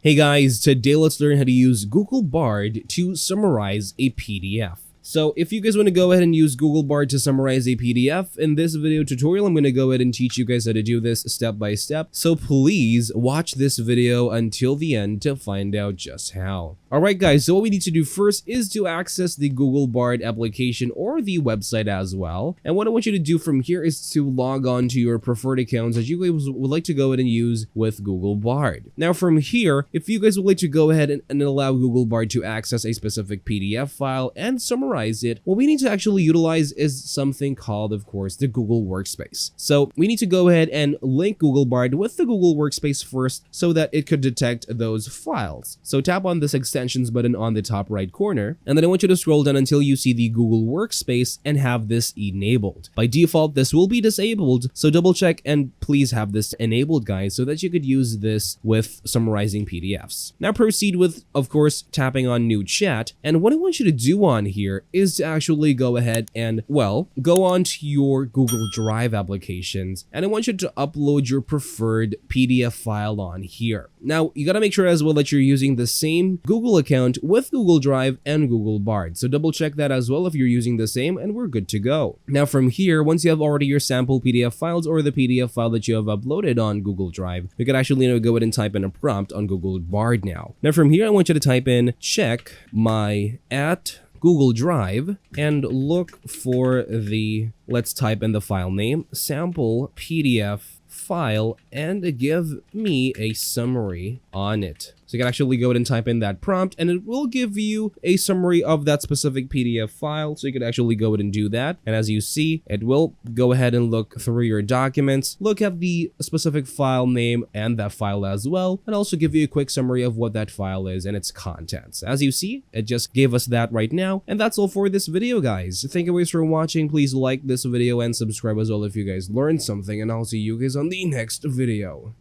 Hey guys, today let's learn how to use Google Bard to summarize a PDF. So if you guys want to go ahead and use Google Bard to summarize a PDF, in this video tutorial, I'm going to go ahead and teach you guys how to do this step by step. So please watch this video until the end to find out just how. Alright guys, so what we need to do first is to access the Google Bard application or the website as well. And what I want you to do from here is to log on to your preferred accounts that you guys would like to go ahead and use with Google Bard. Now from here, if you guys would like to go ahead and allow Google Bard to access a specific PDF file and summarize it, what we need to actually utilize is something called, of course, the Google Workspace. So we need to go ahead and link Google Bard with the Google Workspace first so that it could detect those files. So tap on this extensions button on the top right corner, and then I want you to scroll down until you see the Google Workspace and have this enabled. By default, this will be disabled, so double check and please have this enabled, guys, so that you could use this with summarizing PDFs. Now proceed with, of course, tapping on new chat, and what I want you to do on here is to actually go ahead and, well, go on to your Google Drive applications, and I want you to upload your preferred PDF file on here. Now, you gotta make sure as well that you're using the same Google account with Google Drive and Google Bard. So double check that as well if you're using the same, and we're good to go. Now from here, once you have already your sample PDF files or the PDF file that you have uploaded on Google Drive, you can actually go ahead and type in a prompt on Google Bard now. Now from here, I want you to type in check my at Google Drive and look for the, let's type in the file name, sample PDF file, and give me a summary on it. So you can actually go ahead and type in that prompt, and it will give you a summary of that specific PDF file. So you can actually go ahead and do that. And as you see, it will go ahead and look through your documents, look at the specific file name and that file as well, and also give you a quick summary of what that file is and its contents. As you see, it just gave us that right now. And that's all for this video, guys. Thank you guys for watching. Please like this video and subscribe as well if you guys learned something, and I'll see you guys on the next video.